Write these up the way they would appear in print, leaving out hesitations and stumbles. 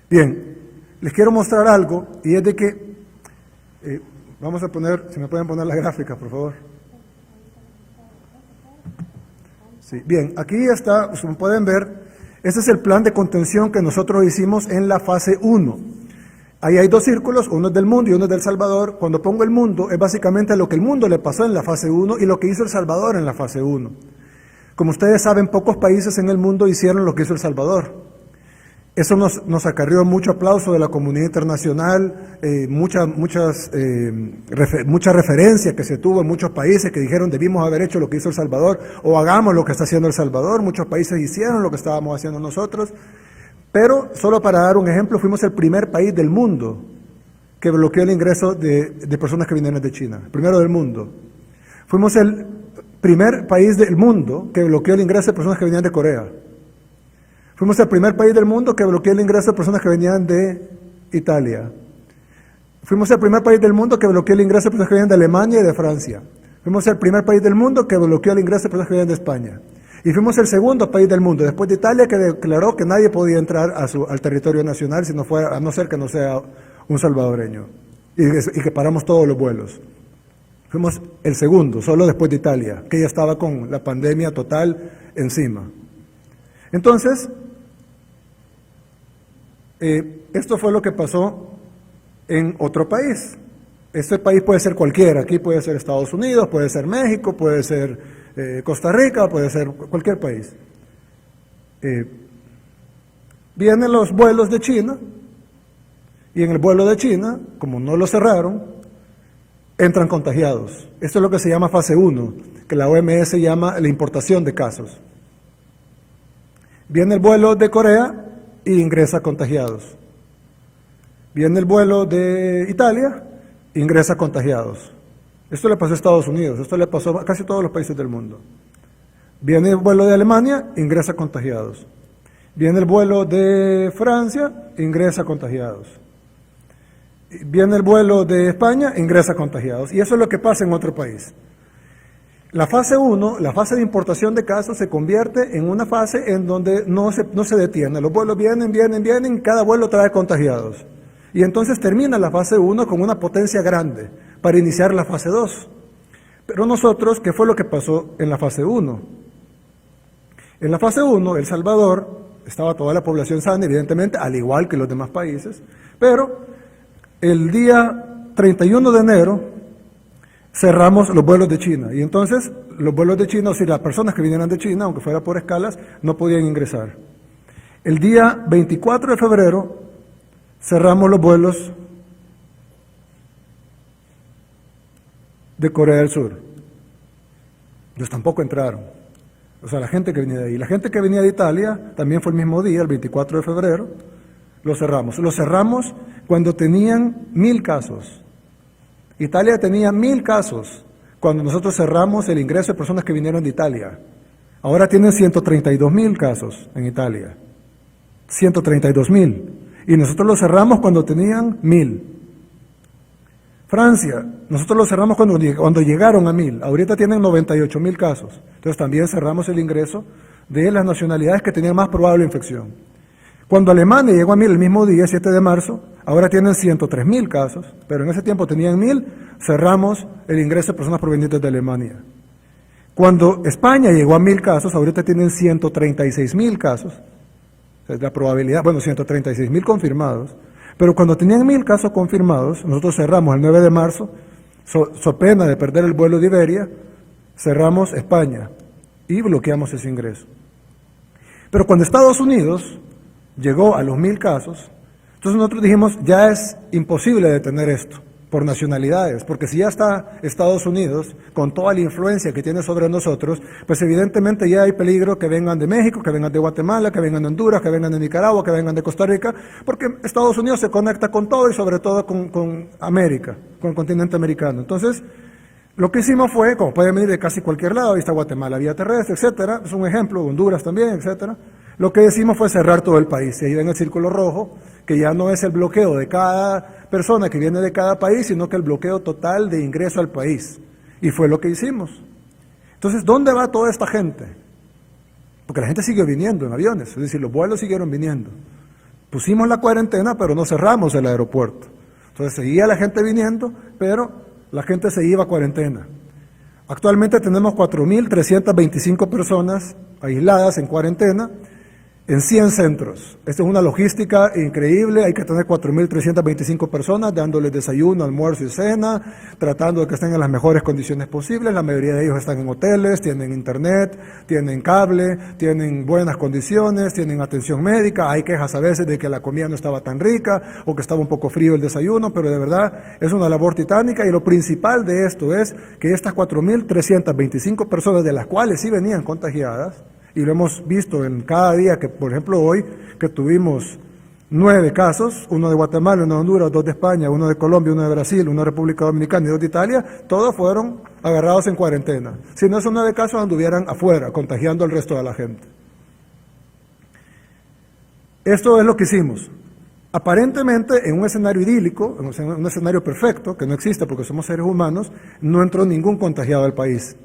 Bien, les quiero mostrar algo, y es de que, vamos a poner, si me pueden poner la gráfica, por favor. Sí, bien, aquí está, como pueden ver, este es el plan de contención que nosotros hicimos en la fase 1. Ahí hay dos círculos, uno es del mundo y uno es del Salvador. Cuando pongo el mundo, es básicamente lo que el mundo le pasó en la fase 1 y lo que hizo El Salvador en la fase 1. Como ustedes saben, pocos países en el mundo hicieron lo que hizo El Salvador. Eso nos acarrió mucho aplauso de la comunidad internacional, mucha referencia que se tuvo en muchos países que dijeron debimos haber hecho lo que hizo El Salvador o hagamos lo que está haciendo El Salvador. Muchos países hicieron lo que estábamos haciendo nosotros, pero solo para dar un ejemplo, fuimos el primer país del mundo que bloqueó el ingreso de personas que vinieron de China, el primero del mundo. Fuimos el primer país del mundo que bloqueó el ingreso de personas que venían de Corea. Fuimos el primer país del mundo que bloqueó el ingreso de personas que venían de Italia. Fuimos el primer país del mundo que bloqueó el ingreso de personas que venían de Alemania y de Francia. Fuimos el primer país del mundo que bloqueó el ingreso de personas que venían de España. Y fuimos el segundo país del mundo, después de Italia, que declaró que nadie podía entrar al territorio nacional a no ser que no sea un salvadoreño. Y que paramos todos los vuelos. Fuimos el segundo, solo después de Italia, que ya estaba con la pandemia total encima. Entonces, esto fue lo que pasó en otro país. Este país puede ser cualquiera, aquí puede ser Estados Unidos, puede ser México, puede ser Costa Rica, puede ser cualquier país. Vienen los vuelos de China, y en el vuelo de China, como no lo cerraron, entran contagiados. Esto es lo que se llama fase 1, que la OMS llama la importación de casos. Viene el vuelo de Corea e ingresa contagiados. Viene el vuelo de Italia, ingresa contagiados. Esto le pasó a Estados Unidos, esto le pasó a casi todos los países del mundo. Viene el vuelo de Alemania, ingresa contagiados. Viene el vuelo de Francia, ingresa contagiados. Viene el vuelo de España, ingresa contagiados. Y eso es lo que pasa en otro país. La fase 1, la fase de importación de casos, se convierte en una fase en donde no se detiene. Los vuelos vienen, y cada vuelo trae contagiados. Y entonces termina la fase 1 con una potencia grande para iniciar la fase 2. Pero nosotros, ¿qué fue lo que pasó en la fase 1? En la fase 1, El Salvador, estaba toda la población sana, evidentemente, al igual que los demás países, pero el día 31 de enero cerramos los vuelos de China, y entonces los vuelos de China, o sea, las personas que vinieran de China, aunque fuera por escalas, no podían ingresar. El día 24 de febrero cerramos los vuelos de Corea del Sur. Ellos tampoco entraron. O sea, la gente que venía de ahí. La gente que venía de Italia también fue el mismo día, el 24 de febrero, lo cerramos. Lo cerramos cuando tenían 1000 casos. Italia tenía 1000 casos cuando nosotros cerramos el ingreso de personas que vinieron de Italia. Ahora tienen 132.000 casos en Italia. 132.000. Y nosotros lo cerramos cuando tenían 1000. Francia, nosotros lo cerramos cuando llegaron a 1000. Ahorita tienen 98.000 casos. Entonces también cerramos el ingreso de las nacionalidades que tenían más probable infección. Cuando Alemania llegó a 1000 el mismo día, 7 de marzo, ahora tienen 103.000 casos, pero en ese tiempo tenían 1000, cerramos el ingreso de personas provenientes de Alemania. Cuando España llegó a 1000 casos, ahorita tienen 136.000 casos. La probabilidad, 136.000 confirmados, pero cuando tenían 1000 casos confirmados, nosotros cerramos el 9 de marzo, so pena de perder el vuelo de Iberia, cerramos España y bloqueamos ese ingreso. Pero cuando Estados Unidos llegó a los 1000 casos, entonces nosotros dijimos, ya es imposible detener esto por nacionalidades, porque si ya está Estados Unidos con toda la influencia que tiene sobre nosotros, pues evidentemente ya hay peligro que vengan de México, que vengan de Guatemala, que vengan de Honduras, que vengan de Nicaragua, que vengan de Costa Rica, porque Estados Unidos se conecta con todo y sobre todo con América, con el continente americano. Entonces, lo que hicimos fue, como pueden venir de casi cualquier lado, ahí está Guatemala, vía terrestre, etcétera, es un ejemplo, Honduras también, etcétera. Lo que decimos fue cerrar todo el país. Y ahí ven el círculo rojo, que ya no es el bloqueo de cada persona que viene de cada país, sino que el bloqueo total de ingreso al país. Y fue lo que hicimos. Entonces, ¿dónde va toda esta gente? Porque la gente siguió viniendo en aviones, es decir, los vuelos siguieron viniendo. Pusimos la cuarentena, pero no cerramos el aeropuerto. Entonces seguía la gente viniendo, pero la gente se iba a cuarentena. Actualmente tenemos 4.325 personas aisladas en cuarentena en 100 centros. Esta es una logística increíble, hay que tener 4.325 personas dándoles desayuno, almuerzo y cena, tratando de que estén en las mejores condiciones posibles. La mayoría de ellos están en hoteles, tienen internet, tienen cable, tienen buenas condiciones, tienen atención médica. Hay quejas a veces de que la comida no estaba tan rica o que estaba un poco frío el desayuno, pero de verdad es una labor titánica, y lo principal de esto es que estas 4.325 personas, de las cuales sí venían contagiadas, y lo hemos visto en cada día, que por ejemplo hoy, que tuvimos 9 casos, 1 de Guatemala, 1 de Honduras, 2 de España, 1 de Colombia, 1 de Brasil, 1 de República Dominicana y 2 de Italia, todos fueron agarrados en cuarentena. Si no, esos 9 casos anduvieran afuera, contagiando al resto de la gente. Esto es lo que hicimos. Aparentemente, en un escenario idílico, en un escenario perfecto, que no existe porque somos seres humanos, no entró ningún contagiado al país.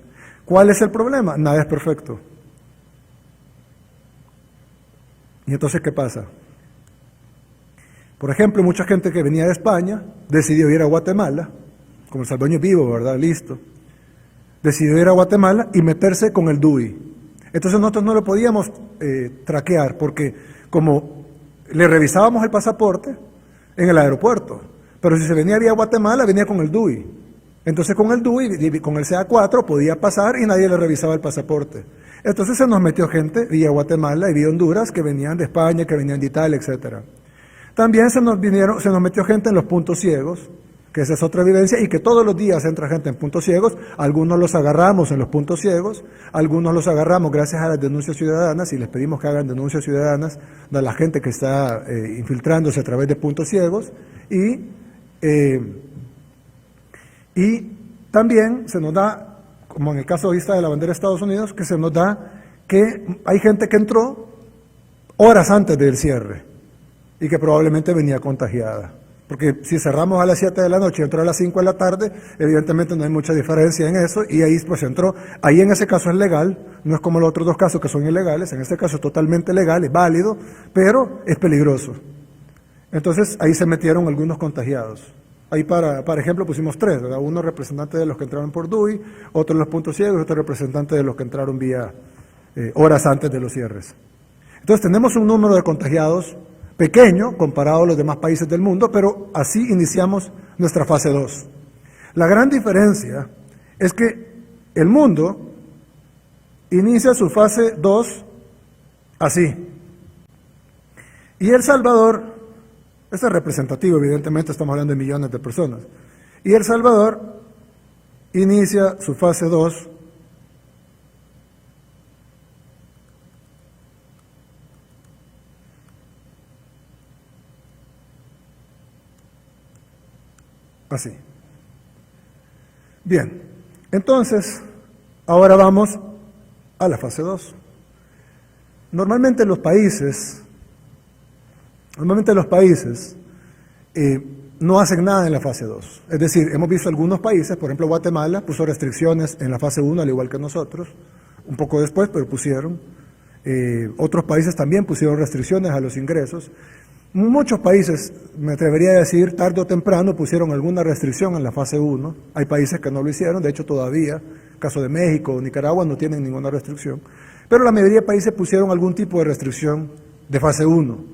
¿Cuál es el problema? Nada es perfecto. Y entonces, ¿qué pasa? Por ejemplo, mucha gente que venía de España decidió ir a Guatemala, como el salvadoreño vivo, ¿verdad? Listo. Decidió ir a Guatemala y meterse con el DUI. Entonces nosotros no lo podíamos traquear, porque como le revisábamos el pasaporte en el aeropuerto, pero si se venía vía Guatemala, venía con el DUI. Entonces con el DUI, con el CA4, podía pasar y nadie le revisaba el pasaporte. Entonces se nos metió gente vía Guatemala y vía Honduras que venían de España, que venían de Italia, etc. También se nos metió gente en los puntos ciegos, que esa es otra evidencia, y que todos los días entra gente en puntos ciegos. Algunos los agarramos en los puntos ciegos, algunos los agarramos gracias a las denuncias ciudadanas, y les pedimos que hagan denuncias ciudadanas de la gente que está infiltrándose a través de puntos ciegos, y también se nos da, como en el caso de la bandera de Estados Unidos, que se nos da que hay gente que entró horas antes del cierre y que probablemente venía contagiada. Porque si cerramos a las 7 de la noche y entró a las 5 de la tarde, evidentemente no hay mucha diferencia en eso, y ahí pues entró. Ahí en ese caso es legal, no es como los otros 2 casos que son ilegales. En este caso es totalmente legal, es válido, pero es peligroso. Entonces ahí se metieron algunos contagiados. Ahí, para ejemplo, pusimos 3, ¿verdad? Uno representante de los que entraron por DUI, otro en los puntos ciegos, y otro representante de los que entraron vía horas antes de los cierres. Entonces tenemos un número de contagiados pequeño comparado a los demás países del mundo, pero así iniciamos nuestra fase 2. La gran diferencia es que el mundo inicia su fase 2 así. Y El Salvador, esto es representativo, evidentemente estamos hablando de millones de personas, y El Salvador inicia su fase 2 así. Bien, entonces, ahora vamos a la fase 2. Normalmente los países no hacen nada en la fase 2. Es decir, hemos visto algunos países, por ejemplo Guatemala, puso restricciones en la fase 1, al igual que nosotros, un poco después, pero pusieron. Otros países también pusieron restricciones a los ingresos. Muchos países, me atrevería a decir, tarde o temprano pusieron alguna restricción en la fase 1. Hay países que no lo hicieron, de hecho todavía, caso de México o Nicaragua, no tienen ninguna restricción. Pero la mayoría de países pusieron algún tipo de restricción de fase 1.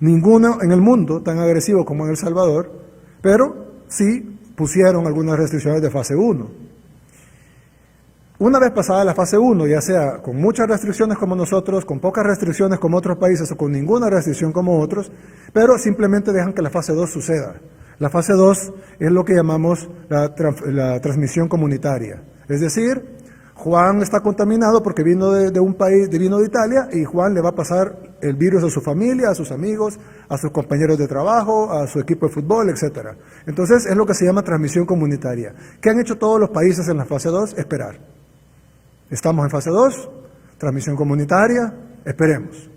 Ninguno en el mundo tan agresivo como en El Salvador, pero sí pusieron algunas restricciones de fase 1. Una vez pasada la fase 1, ya sea con muchas restricciones como nosotros, con pocas restricciones como otros países o con ninguna restricción como otros, pero simplemente dejan que la fase 2 suceda. La fase 2 es lo que llamamos la transmisión comunitaria. Es decir, Juan está contaminado porque vino de un país, vino de Italia, y Juan le va a pasar el virus a su familia, a sus amigos, a sus compañeros de trabajo, a su equipo de fútbol, etc. Entonces es lo que se llama transmisión comunitaria. ¿Qué han hecho todos los países en la fase 2? Esperar. Estamos en fase 2, transmisión comunitaria, esperemos.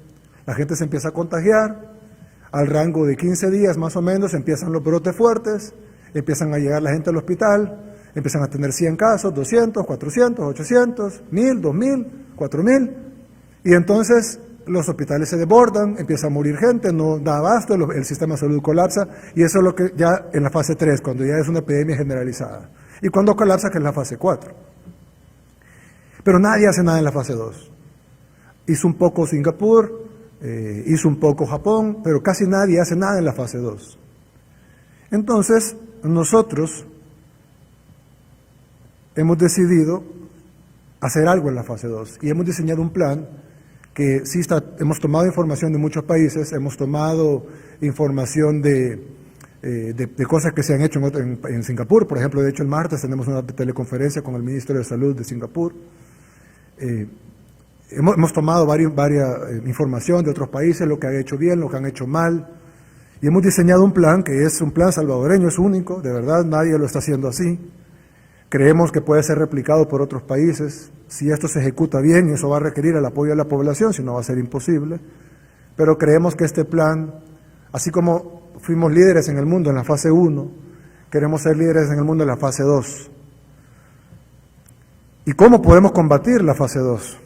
La gente se empieza a contagiar, al rango de 15 días más o menos empiezan los brotes fuertes, empiezan a llegar la gente al hospital, empiezan a tener 100 casos, 200, 400, 800, 1000, 2000, 4000, y entonces los hospitales se desbordan, empieza a morir gente, no da abasto, el sistema de salud colapsa, y eso es lo que ya en la fase 3, cuando ya es una epidemia generalizada. Y cuando colapsa, que es la fase 4. Pero nadie hace nada en la fase 2. Hizo un poco Singapur, hizo un poco Japón, pero casi nadie hace nada en la fase 2. Entonces, nosotros hemos decidido hacer algo en la fase 2 y hemos diseñado un plan que sí hemos tomado información de muchos países, hemos tomado información de cosas que se han hecho en Singapur. Por ejemplo, de hecho el martes tenemos una teleconferencia con el ministro de Salud de Singapur. Hemos tomado varias información de otros países, lo que han hecho bien, lo que han hecho mal, y hemos diseñado un plan que es un plan salvadoreño, es único, de verdad nadie lo está haciendo así. Creemos que puede ser replicado por otros países. Si esto se ejecuta bien, eso va a requerir el apoyo de la población, si no va a ser imposible. Pero creemos que este plan, así como fuimos líderes en el mundo en la fase 1, queremos ser líderes en el mundo en la fase 2. ¿Y cómo podemos combatir la fase 2?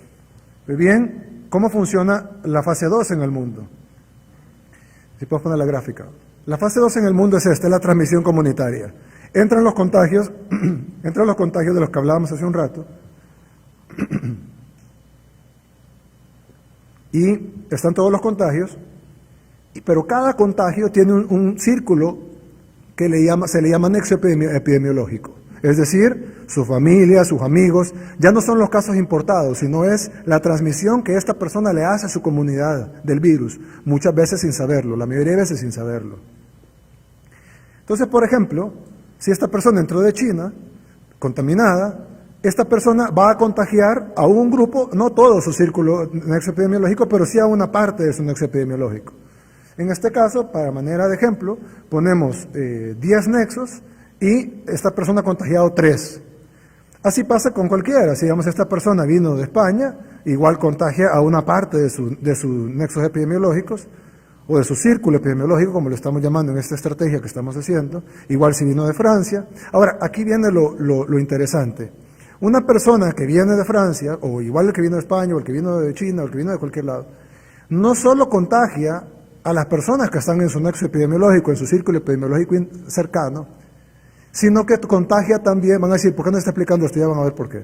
Pues bien, ¿cómo funciona la fase 2 en el mundo? Si puedo poner la gráfica. La fase 2 en el mundo es esta, es la transmisión comunitaria. Entran los contagios de los que hablábamos hace un rato, y están todos los contagios, pero cada contagio tiene un círculo que se le llama nexo epidemiológico. Es decir, su familia, sus amigos, ya no son los casos importados, sino es la transmisión que esta persona le hace a su comunidad del virus, muchas veces sin saberlo, la mayoría de veces sin saberlo. Entonces, por ejemplo, si esta persona entró de China, contaminada, esta persona va a contagiar a un grupo, no todo su círculo nexo epidemiológico, pero sí a una parte de su nexo epidemiológico. En este caso, para manera de ejemplo, ponemos 10 nexos y esta persona ha contagiado 3. Así pasa con cualquiera. Si digamos esta persona vino de España, igual contagia a una parte de sus nexos epidemiológicos, o de su círculo epidemiológico, como lo estamos llamando en esta estrategia que estamos haciendo, igual si vino de Francia. Ahora, aquí viene lo interesante. Una persona que viene de Francia, o igual el que vino de España, o el que vino de China, o el que vino de cualquier lado, no solo contagia a las personas que están en su nexo epidemiológico, en su círculo epidemiológico cercano, sino que contagia también, van a decir, ¿por qué no está explicando esto? Ya van a ver por qué.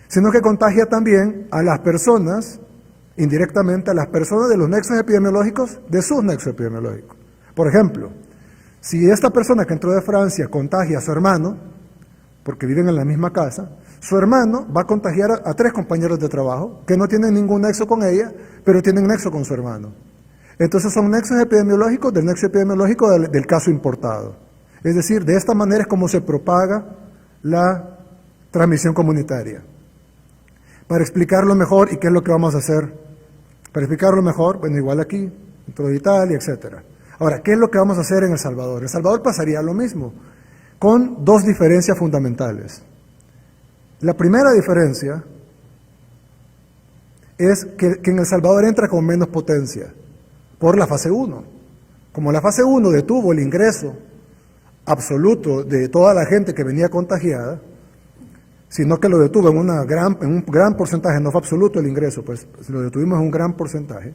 Sino que contagia también a las personas, indirectamente a las personas de los nexos epidemiológicos de sus nexos epidemiológicos. Por ejemplo, si esta persona que entró de Francia contagia a su hermano, porque viven en la misma casa, su hermano va a contagiar a 3 compañeros de trabajo que no tienen ningún nexo con ella, pero tienen nexo con su hermano. Entonces son nexos epidemiológicos del nexo epidemiológico del caso importado. Es decir, de esta manera es como se propaga la transmisión comunitaria. Para explicarlo mejor, ¿y qué es lo que vamos a hacer? Para explicarlo mejor, bueno, igual aquí, dentro de Italia, etc. Ahora, ¿qué es lo que vamos a hacer en El Salvador? En El Salvador pasaría lo mismo, con 2 diferencias fundamentales. La primera diferencia es que en El Salvador entra con menos potencia, por la fase 1. Como la fase 1 detuvo el ingreso absoluto de toda la gente que venía contagiada, sino que lo detuvo en un gran porcentaje, no fue absoluto el ingreso, pues lo detuvimos en un gran porcentaje.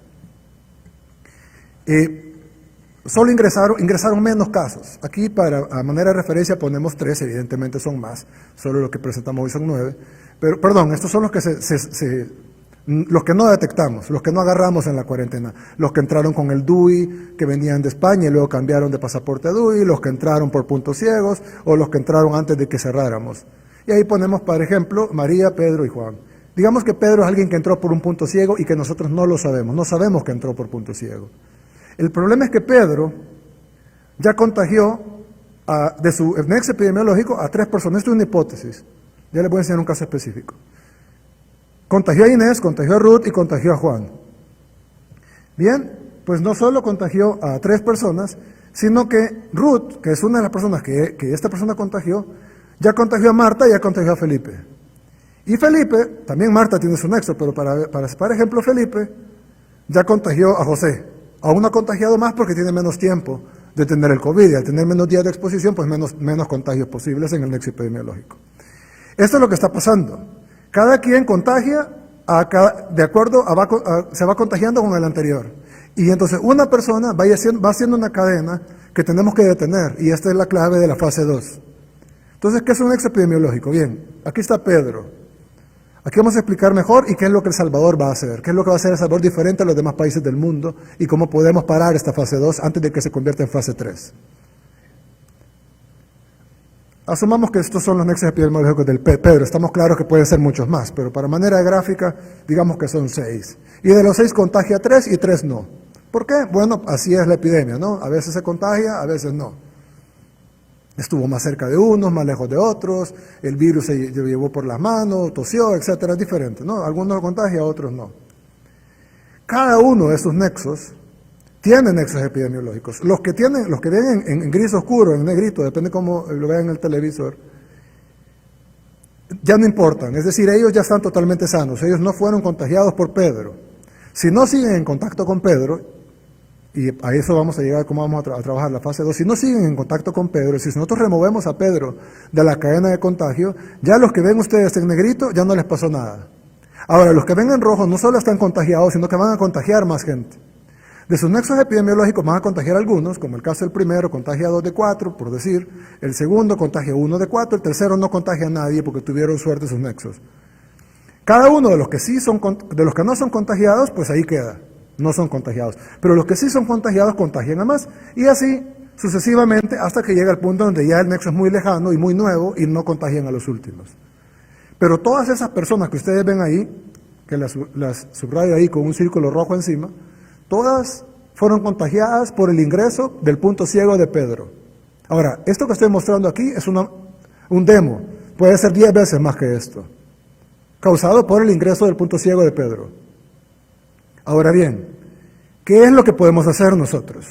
Solo ingresaron menos casos. Aquí, a manera de referencia, ponemos 3, evidentemente son más, solo lo que presentamos hoy son 9. Pero, perdón, estos son los que los que no detectamos, los que no agarramos en la cuarentena, los que entraron con el DUI, que venían de España y luego cambiaron de pasaporte a DUI, los que entraron por puntos ciegos, o los que entraron antes de que cerráramos. Y ahí ponemos, por ejemplo, María, Pedro y Juan. Digamos que Pedro es alguien que entró por un punto ciego y que nosotros no lo sabemos, no sabemos que entró por punto ciego. El problema es que Pedro ya contagió de su nexo epidemiológico a 3 personas. Esto es una hipótesis, ya les voy a enseñar un caso específico. Contagió a Inés, contagió a Ruth y contagió a Juan. Bien, pues no solo contagió a 3 personas, sino que Ruth, que es una de las personas que esta persona contagió, ya contagió a Marta y ya contagió a Felipe. Y Felipe, también Marta tiene su nexo, pero para ejemplo Felipe, ya contagió a José. Aún no ha contagiado más porque tiene menos tiempo de tener el COVID, y al tener menos días de exposición, pues menos contagios posibles en el nexo epidemiológico. Esto es lo que está pasando. Cada quien contagia de acuerdo se va contagiando con el anterior. Y entonces una persona va haciendo una cadena que tenemos que detener, y esta es la clave de la fase 2. Entonces, ¿qué es un nexo epidemiológico? Bien, aquí está Pedro. Aquí vamos a explicar mejor y qué es lo que El Salvador va a hacer, qué es lo que va a hacer El Salvador diferente a los demás países del mundo y cómo podemos parar esta fase 2 antes de que se convierta en fase 3. Asumamos que estos son los nexos epidemiológicos del Pedro. Estamos claros que pueden ser muchos más, pero para manera de gráfica, digamos que son 6. Y de los 6 contagia 3 y 3 no. ¿Por qué? Bueno, así es la epidemia, ¿no? A veces se contagia, a veces no. Estuvo más cerca de unos, más lejos de otros, el virus se llevó por las manos, tosió, etcétera, es diferente, ¿no? Algunos lo contagian, otros no. Cada uno de esos nexos tiene nexos epidemiológicos. Los que ven en gris oscuro, en negrito, depende cómo lo vean en el televisor, ya no importan, es decir, ellos ya están totalmente sanos, ellos no fueron contagiados por Pedro. Si no siguen en contacto con Pedro, y a eso vamos a llegar, cómo vamos a trabajar la fase 2, si no siguen en contacto con Pedro, si nosotros removemos a Pedro de la cadena de contagio, ya los que ven ustedes en negrito ya no les pasó nada. Ahora, los que ven en rojo no solo están contagiados, sino que van a contagiar más gente. De sus nexos epidemiológicos van a contagiar algunos, como el caso del primero, contagia 2 de 4, por decir, el segundo contagia 1 de 4, el tercero no contagia a nadie porque tuvieron suerte sus nexos. Cada uno de los que no son contagiados, pues ahí queda. No son contagiados. Pero los que sí son contagiados contagian a más. Y así sucesivamente hasta que llega el punto donde ya el nexo es muy lejano y muy nuevo y no contagian a los últimos. Pero todas esas personas que ustedes ven ahí, que las subrayo ahí con un círculo rojo encima, todas fueron contagiadas por el ingreso del punto ciego de Pedro. Ahora, esto que estoy mostrando aquí es un demo. Puede ser 10 veces más que esto. Causado por el ingreso del punto ciego de Pedro. Ahora bien, ¿qué es lo que podemos hacer nosotros?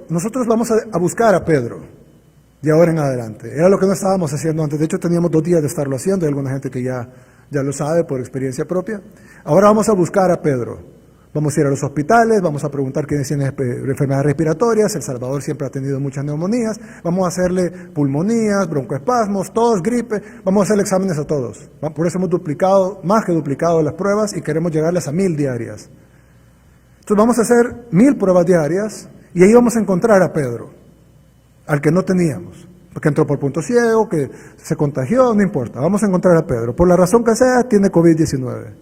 Nosotros vamos a buscar a Pedro, de ahora en adelante. Era lo que no estábamos haciendo antes. De hecho, teníamos 2 días de estarlo haciendo. Hay alguna gente que ya lo sabe por experiencia propia. Ahora vamos a buscar a Pedro. Vamos a ir a los hospitales, vamos a preguntar quiénes tienen enfermedades respiratorias. El Salvador siempre ha tenido muchas neumonías. Vamos a hacerle pulmonías, broncoespasmos, tos, gripe. Vamos a hacerle exámenes a todos. Por eso hemos más que duplicado las pruebas y queremos llegarles a 1000 diarias. Entonces vamos a hacer 1000 pruebas diarias y ahí vamos a encontrar a Pedro, al que no teníamos. Que entró por punto ciego, que se contagió, no importa. Vamos a encontrar a Pedro. Por la razón que sea, tiene COVID-19.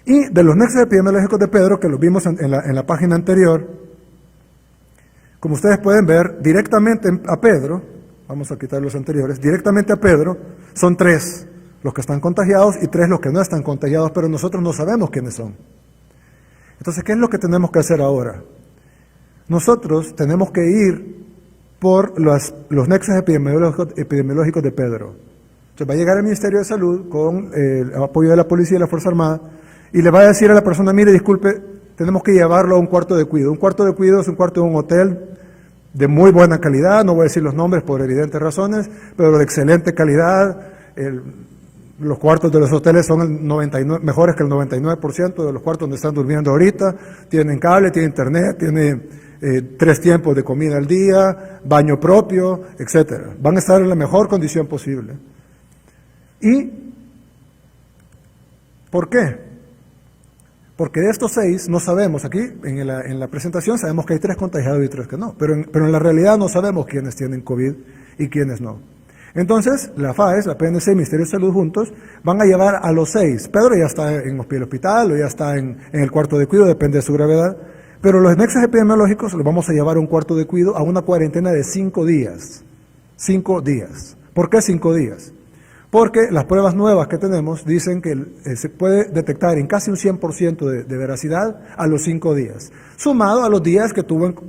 Y de los nexos epidemiológicos de Pedro, que los vimos en la página anterior, como ustedes pueden ver, directamente a Pedro, vamos a quitar los anteriores, directamente a Pedro, son 3 los que están contagiados y 3 los que no están contagiados, pero nosotros no sabemos quiénes son. Entonces, ¿qué es lo que tenemos que hacer ahora? Nosotros tenemos que ir por los nexos epidemiológicos de Pedro. Entonces va a llegar el Ministerio de Salud con el apoyo de la policía y la Fuerza Armada y le va a decir a la persona, mire, disculpe, tenemos que llevarlo a un cuarto de cuidado. Un cuarto de cuidado es un cuarto de un hotel de muy buena calidad, no voy a decir los nombres por evidentes razones, pero de excelente calidad. Los cuartos de los hoteles son mejores que el 99% de los cuartos donde están durmiendo ahorita. Tienen cable, tienen internet, tienen 3 tiempos de comida al día, baño propio, etcétera. Van a estar en la mejor condición posible. ¿Y por qué? Porque de estos 6 no sabemos, aquí en la presentación sabemos que hay 3 contagiados y 3 que no, pero en la realidad no sabemos quiénes tienen COVID y quiénes no. Entonces, la FAES, la PNC y el Ministerio de Salud juntos van a llevar a los 6. Pedro ya está en el hospital o ya está en el cuarto de cuidado, depende de su gravedad, pero los nexos epidemiológicos los vamos a llevar a un cuarto de cuidado a una cuarentena de 5 días. 5 días. ¿Por qué 5 días? Porque las pruebas nuevas que tenemos dicen que se puede detectar en casi un 100% de veracidad a los 5 días, sumado a los días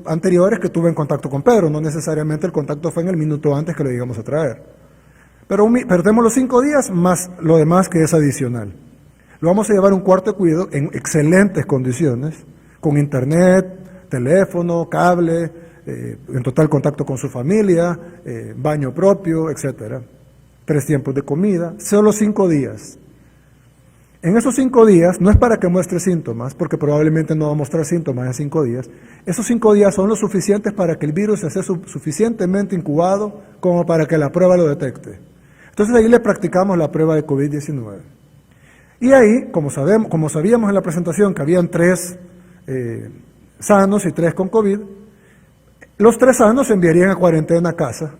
anteriores que tuve en contacto con Pedro. No necesariamente el contacto fue en el minuto antes que lo llegamos a traer. Pero tenemos los 5 días más lo demás que es adicional. Lo vamos a llevar a un cuarto de cuidado en excelentes condiciones, con internet, teléfono, cable, en total contacto con su familia, baño propio, etcétera. 3 tiempos de comida, solo 5 días. En esos 5 días, no es para que muestre síntomas, porque probablemente no va a mostrar síntomas en 5 días. Esos 5 días son los suficientes para que el virus esté suficientemente incubado como para que la prueba lo detecte. Entonces ahí le practicamos la prueba de COVID-19. Y ahí, como sabíamos en la presentación que habían 3 sanos y 3 con COVID, los 3 sanos se enviarían a cuarentena a casa,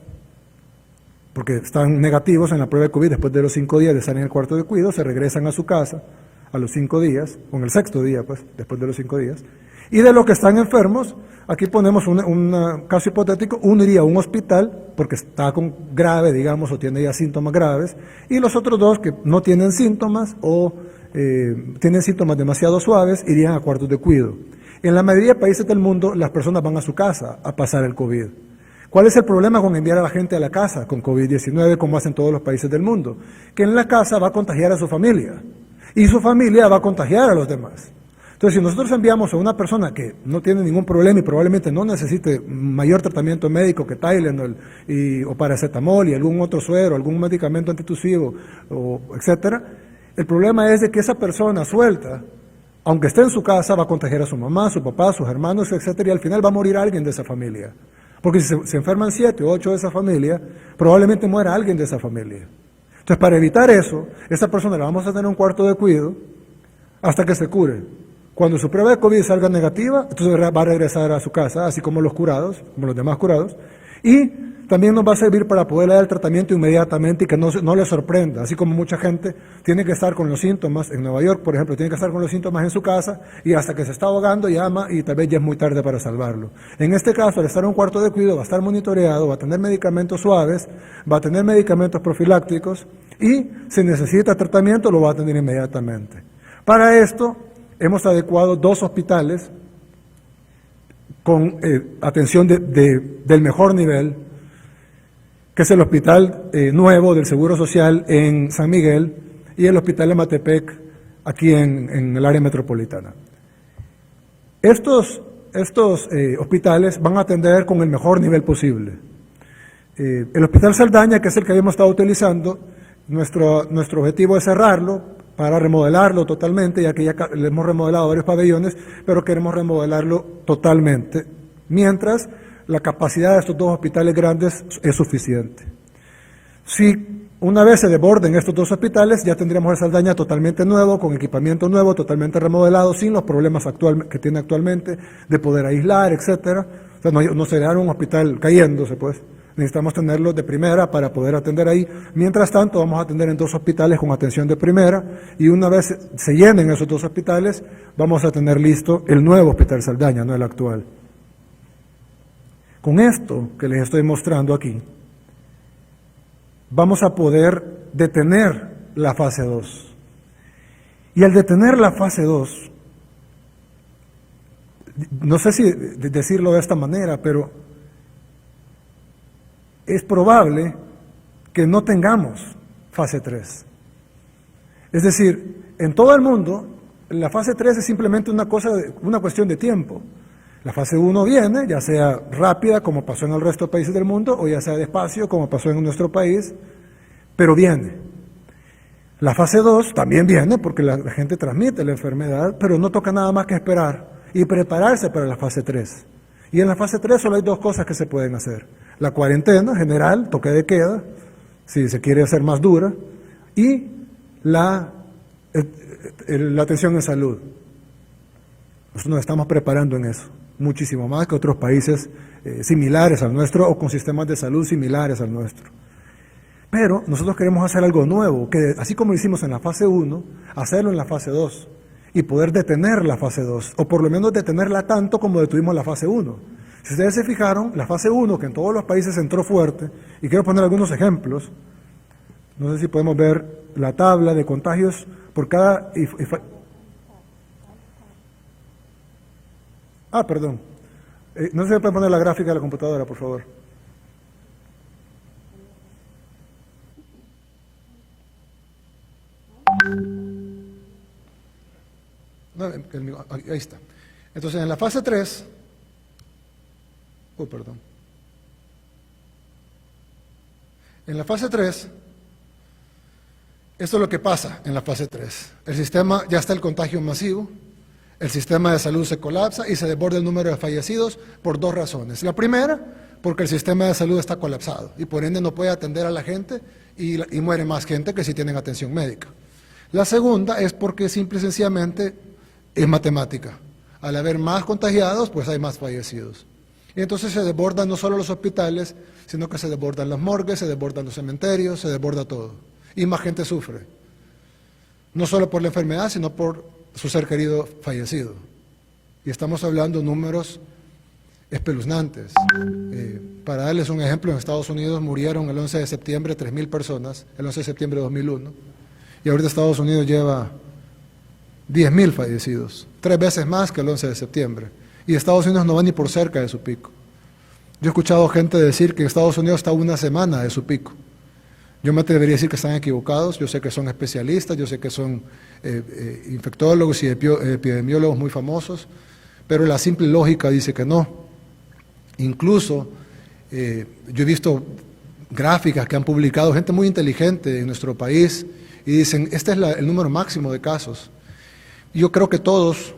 porque están negativos en la prueba de COVID después de los 5 días de estar en el cuarto de cuidado, se regresan a su casa a los 5 días, o en el 6.º día, pues, después de los 5 días. Y de los que están enfermos, aquí ponemos un caso hipotético, uno iría a un hospital porque está grave, digamos, o tiene ya síntomas graves, y los otros 2 que no tienen síntomas o tienen síntomas demasiado suaves, irían a cuartos de cuidado. En la mayoría de países del mundo, las personas van a su casa a pasar el COVID. ¿Cuál es el problema con enviar a la gente a la casa con COVID-19, como hacen todos los países del mundo? Que en la casa va a contagiar a su familia, y su familia va a contagiar a los demás. Entonces, si nosotros enviamos a una persona que no tiene ningún problema y probablemente no necesite mayor tratamiento médico que Tylenol o paracetamol y algún otro suero, algún medicamento antitusivo, etcétera, el problema es de que esa persona suelta, aunque esté en su casa, va a contagiar a su mamá, su papá, sus hermanos, etcétera, y al final va a morir alguien de esa familia. Porque si se enferman 7 o 8 de esa familia, probablemente muera alguien de esa familia. Entonces, para evitar eso, esa persona la vamos a tener en un cuarto de cuidado hasta que se cure. Cuando su prueba de COVID salga negativa, entonces va a regresar a su casa, así como los curados, como los demás curados, y también nos va a servir para poder dar el tratamiento inmediatamente y que no le sorprenda, así como mucha gente tiene que estar con los síntomas, en Nueva York, por ejemplo, tiene que estar con los síntomas en su casa y hasta que se está ahogando llama y tal vez ya es muy tarde para salvarlo. En este caso, al estar en un cuarto de cuidado, va a estar monitoreado, va a tener medicamentos suaves, va a tener medicamentos profilácticos y si necesita tratamiento lo va a tener inmediatamente. Para esto, hemos adecuado 2 hospitales con atención del mejor nivel, que es el Hospital Nuevo del Seguro Social en San Miguel y el Hospital de Matepec, aquí en el área metropolitana. Estos hospitales van a atender con el mejor nivel posible. El Hospital Saldaña, que es el que habíamos estado utilizando, nuestro objetivo es cerrarlo, para remodelarlo totalmente, ya que ya le hemos remodelado varios pabellones, pero queremos remodelarlo totalmente, mientras la capacidad de estos 2 hospitales grandes es suficiente. Si una vez se desborden estos 2 hospitales, ya tendríamos el Saldaña totalmente nuevo, con equipamiento nuevo, totalmente remodelado, sin los problemas que tiene actualmente, de poder aislar, etcétera. O sea, no sería un hospital cayéndose, pues. Necesitamos tenerlo de primera para poder atender ahí. Mientras tanto, vamos a atender en 2 hospitales con atención de primera y una vez se llenen esos 2 hospitales, vamos a tener listo el nuevo Hospital Saldaña, no el actual. Con esto que les estoy mostrando aquí, vamos a poder detener la fase 2. Y al detener la fase 2, no sé si decirlo de esta manera, pero es probable que no tengamos fase 3. Es decir, en todo el mundo, la fase 3 es simplemente una cuestión de tiempo. La fase 1 viene, ya sea rápida, como pasó en el resto de países del mundo, o ya sea despacio, como pasó en nuestro país, pero viene. La fase 2 también viene, porque la gente transmite la enfermedad, pero no toca nada más que esperar y prepararse para la fase 3. Y en la fase 3 solo hay 2 cosas que se pueden hacer. La cuarentena general, toque de queda, si se quiere hacer más dura, y la atención en salud. Nosotros nos estamos preparando en eso, muchísimo más que otros países similares al nuestro o con sistemas de salud similares al nuestro. Pero nosotros queremos hacer algo nuevo, que así como lo hicimos en la fase 1, hacerlo en la fase 2 y poder detener la fase 2, o por lo menos detenerla tanto como detuvimos la fase 1. Si ustedes se fijaron, la fase 1, que en todos los países entró fuerte, y quiero poner algunos ejemplos, no sé si podemos ver la tabla de contagios por cada... perdón. No sé si puede poner la gráfica de la computadora, por favor. No, ahí está. Entonces, en la fase 3... perdón. En la fase 3, esto es lo que pasa en la fase 3. El sistema, ya está el contagio masivo, el sistema de salud se colapsa y se desborda el número de fallecidos por 2 razones. La primera, porque el sistema de salud está colapsado y por ende no puede atender a la gente y muere más gente que si tienen atención médica. La segunda es porque simple y sencillamente es matemática. Al haber más contagiados, pues hay más fallecidos. Y entonces se desbordan no solo los hospitales, sino que se desbordan las morgues, se desbordan los cementerios, se desborda todo. Y más gente sufre. No solo por la enfermedad, sino por su ser querido fallecido. Y estamos hablando de números espeluznantes. Para darles un ejemplo, en Estados Unidos murieron el 11 de septiembre 3.000 personas, el 11 de septiembre de 2001. Y ahorita Estados Unidos lleva 10.000 fallecidos, 3 veces más que el 11 de septiembre. Y Estados Unidos no va ni por cerca de su pico. Yo he escuchado gente decir que Estados Unidos está a una semana de su pico. Yo me atrevería a decir que están equivocados. Yo sé que son especialistas, yo sé que son infectólogos y epidemiólogos muy famosos, pero la simple lógica dice que no. Incluso yo he visto gráficas que han publicado gente muy inteligente en nuestro país y dicen, este es el número máximo de casos. Y yo creo que todos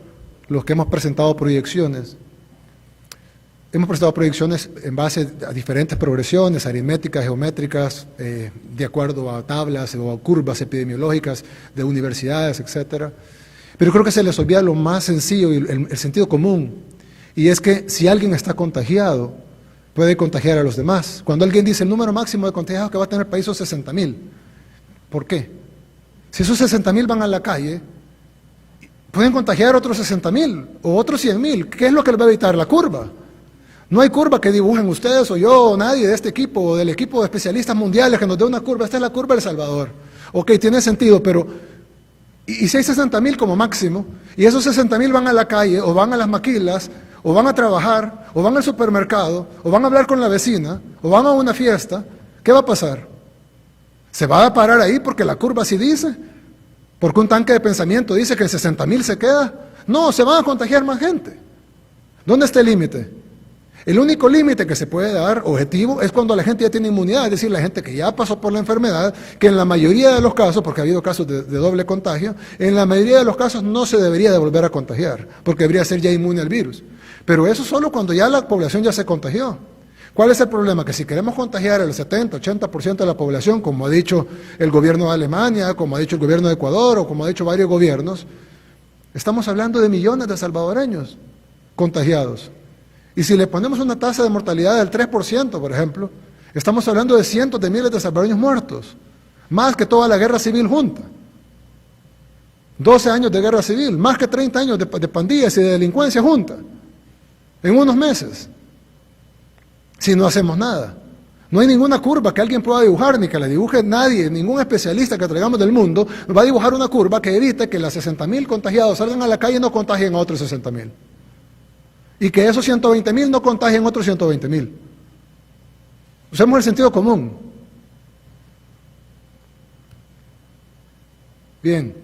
los que hemos presentado proyecciones en base a diferentes progresiones aritméticas, geométricas, de acuerdo a tablas o a curvas epidemiológicas de universidades, etcétera. Pero creo que se les olvida lo más sencillo y el sentido común, y es que si alguien está contagiado, puede contagiar a los demás. Cuando alguien dice el número máximo de contagiados que va a tener el país son 60.000, ¿por qué? Si esos 60.000 van a la calle, pueden contagiar otros 60.000 o otros 100.000. ¿Qué es lo que les va a evitar? La curva. No hay curva que dibujen ustedes o yo o nadie de este equipo o del equipo de especialistas mundiales que nos dé una curva. Esta es la curva del Salvador. Ok, tiene sentido, pero ¿y si hay 60.000 como máximo? Y esos 60.000 van a la calle o van a las maquilas o van a trabajar o van al supermercado o van a hablar con la vecina o van a una fiesta. ¿Qué va a pasar? ¿Se va a parar ahí porque la curva así dice? ¿Porque un tanque de pensamiento dice que en 60.000 se queda? No, se van a contagiar más gente. ¿Dónde está el límite? El único límite que se puede dar, objetivo, es cuando la gente ya tiene inmunidad, es decir, la gente que ya pasó por la enfermedad, que en la mayoría de los casos, porque ha habido casos de doble contagio, en la mayoría de los casos no se debería de volver a contagiar, porque debería ser ya inmune al virus. Pero eso solo cuando ya la población ya se contagió. ¿Cuál es el problema? Que si queremos contagiar al 70, 80% de la población, como ha dicho el gobierno de Alemania, como ha dicho el gobierno de Ecuador, o como ha dicho varios gobiernos, estamos hablando de millones de salvadoreños contagiados. Y si le ponemos una tasa de mortalidad del 3%, por ejemplo, estamos hablando de cientos de miles de salvadoreños muertos, más que toda la guerra civil junta. 12 años de guerra civil, más que 30 años de pandillas y de delincuencia junta, en unos meses, si no hacemos nada. No hay ninguna curva que alguien pueda dibujar, ni que la dibuje nadie, ningún especialista que traigamos del mundo va a dibujar una curva que evite que las 60.000 contagiados salgan a la calle y no contagien a otros 60.000. Y que esos 120.000 no contagien otros 120.000. Usemos el sentido común. Bien.